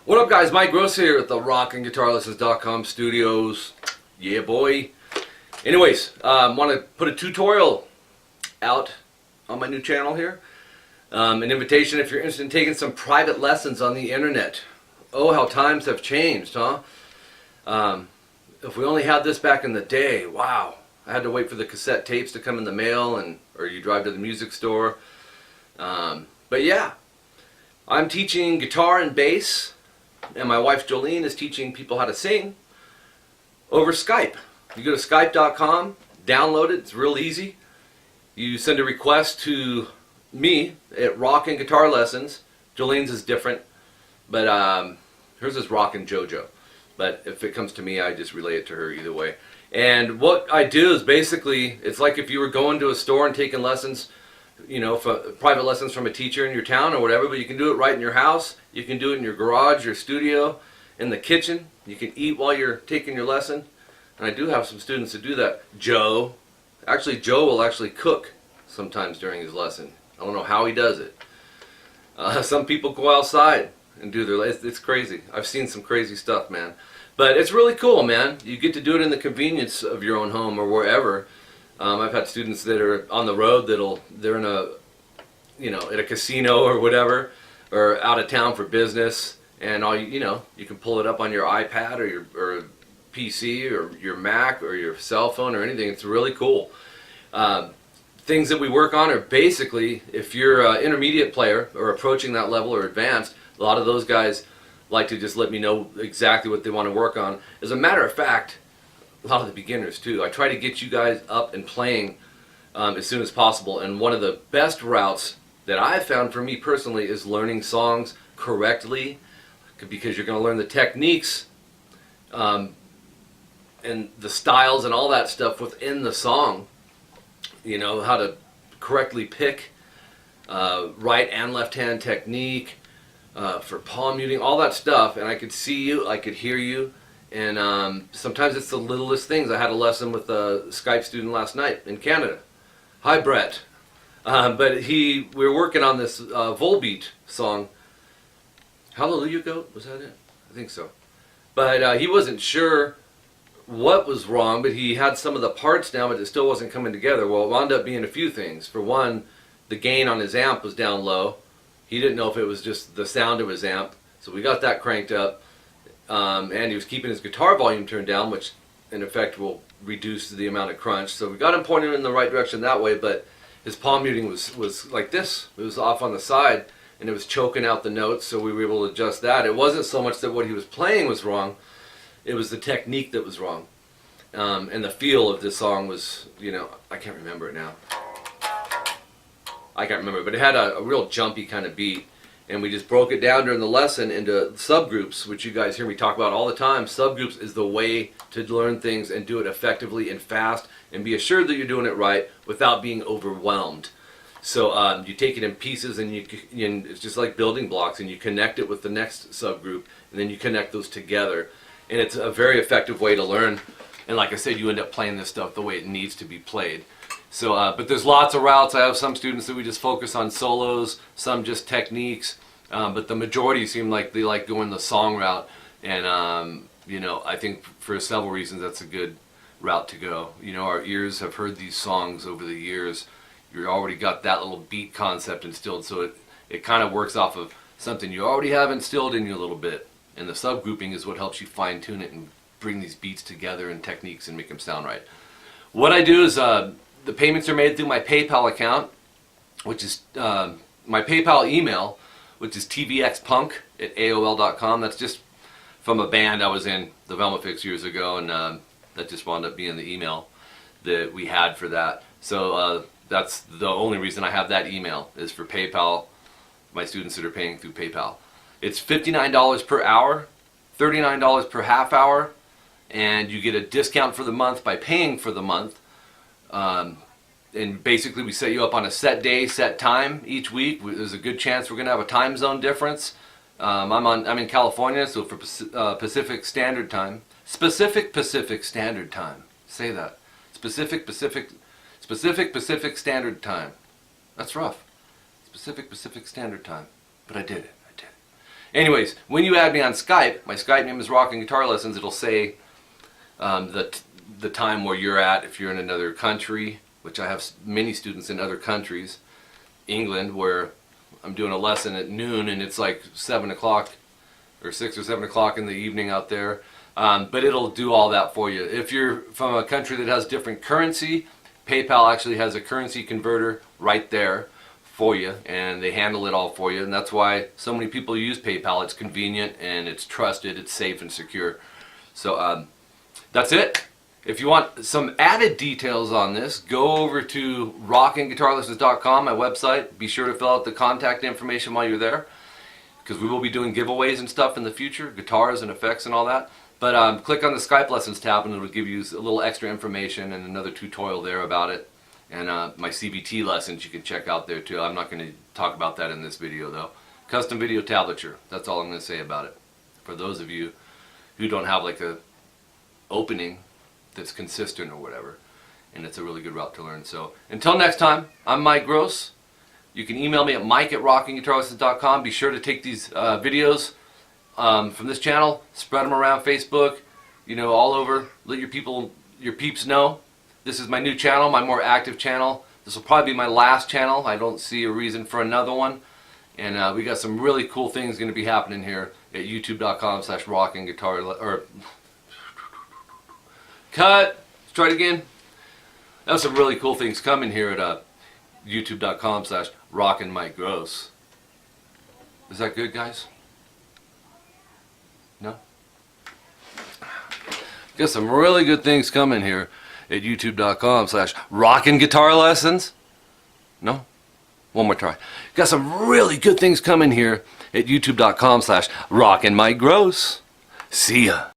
What up, guys? Mike Gross here at the rockandguitarlessons.com studios. Yeah, boy. Anyways, want to put a tutorial out on my new channel here. An invitation if you're interested in taking some private lessons on the internet. Oh, how times have changed, huh? If we only had this back in the day, wow. I had to wait for the cassette tapes to come in the mail, or you drive to the music store. But yeah, I'm teaching guitar and bass, and my wife Jolene is teaching people how to sing over Skype. You go to skype.com, download it, it's real easy. You send a request to me at Rock and Guitar Lessons. Jolene's is different, but hers is Rock and JoJo. But if it comes to me, I just relay it to her either way. And what I do is basically, it's like if you were going to a store and taking lessons, you know, for private lessons from a teacher in your town or whatever, but you can do it right in your house. You can do it in your garage, your studio, in the kitchen. You can eat while you're taking your lesson. And I do have some students that do that. Joe will actually cook sometimes during his lesson. I don't know how he does it. Some people go outside and do their lessons. It's crazy. I've seen some crazy stuff, man. But it's really cool, man. You get to do it in the convenience of your own home or wherever. I've had students that are on the road they're in a, you know, at a casino or whatever, or out of town for business, and you can pull it up on your iPad or your PC or your Mac or your cell phone or anything. It's really cool. Things that we work on are basically, if you're an intermediate player or approaching that level or advanced, a lot of those guys like to just let me know exactly what they want to work on. As a matter of fact, a lot of the beginners too. I try to get you guys up and playing as soon as possible, and one of the best routes that I've found for me personally is learning songs correctly, because you're going to learn the techniques and the styles and all that stuff within the song. You know, how to correctly pick right and left hand technique for palm muting, all that stuff, and I could see you, I could hear you. And sometimes it's the littlest things. I had a lesson with a Skype student last night in Canada. Hi, Brett. But we were working on this Volbeat song. Hallelujah Goat? Was that it? I think so. But he wasn't sure what was wrong, but he had some of the parts down, but it still wasn't coming together. Well, it wound up being a few things. For one, the gain on his amp was down low. He didn't know if it was just the sound of his amp. So we got that cranked up. And he was keeping his guitar volume turned down, which in effect will reduce the amount of crunch. So we got him pointed in the right direction that way, but his palm muting was like this. It was off on the side, and it was choking out the notes, so we were able to adjust that. It wasn't so much that what he was playing was wrong, it was the technique that was wrong. And the feel of this song was, you know, I can't remember it now. I can't remember, but it had a real jumpy kind of beat. And we just broke it down during the lesson into subgroups, which you guys hear me talk about all the time. Subgroups is the way to learn things and do it effectively and fast, and be assured that you're doing it right without being overwhelmed. So you take it in pieces, and it's just like building blocks, and you connect it with the next subgroup, and then you connect those together. And it's a very effective way to learn. And like I said, you end up playing this stuff the way it needs to be played. So, but there's lots of routes. I have some students that we just focus on solos, some just techniques, but the majority seem like they like going the song route. And you know, I think for several reasons that's a good route to go. You know, our ears have heard these songs over the years. You already got that little beat concept instilled, so it kind of works off of something you already have instilled in you a little bit. And the subgrouping is what helps you fine tune it and bring these beats together and techniques and make them sound right. What I do is the payments are made through my PayPal account, which is my PayPal email, which is tvxpunk@aol.com. That's just from a band I was in, the Velma Fix, years ago, and that just wound up being the email that we had for that. So that's the only reason I have that email, is for PayPal, my students that are paying through PayPal. It's $59 per hour, $39 per half hour, and you get a discount for the month by paying for the month. And basically we set you up on a set day, set time each week. There's a good chance we're going to have a time zone difference. I'm in California, so for Pacific Standard Time. Pacific Standard Time. Say that. Pacific Standard Time. That's rough. Pacific Standard Time. But I did it. Anyways, when you add me on Skype, my Skype name is Rockin' Guitar Lessons. It'll say the time where you're at if you're in another country, which I have many students in other countries. England, where I'm doing a lesson at noon and it's like 7 o'clock or 6 or 7 o'clock in the evening out there. But it'll do all that for you. If you're from a country that has different currency, PayPal actually has a currency converter right there for you, and they handle it all for you, and that's why so many people use PayPal. It's convenient and it's trusted, it's safe and secure. So that's it. If you want some added details on this, go over to rockinguitarlessons.com, my website. Be sure to fill out the contact information while you're there, because we will be doing giveaways and stuff in the future, guitars and effects and all that. But click on the Skype Lessons tab and it'll give you a little extra information and another tutorial there about it. And my CVT lessons you can check out there too. I'm not going to talk about that in this video though. Custom video tablature, that's all I'm going to say about it. For those of you who don't have like a opening that's consistent or whatever, and it's a really good route to learn. So until next time, I'm Mike Gross. You can email me at mike@rockinguitarlessons.com. Be sure to take these videos from this channel, spread them around Facebook, all over. Let your peeps know. This is my new channel, my more active channel. This will probably be my last channel. I don't see a reason for another one. And we got some really cool things going to be happening here at youtube.com/rockinguitar, or cut. Let's try it again. There's some really cool things coming here at youtube.com/rockinmikegross. Is that good, guys? No? Got some really good things coming here at youtube.com/rockinguitarlessons. No? One more try. Got some really good things coming here at youtube.com/rockinmikegross. See ya.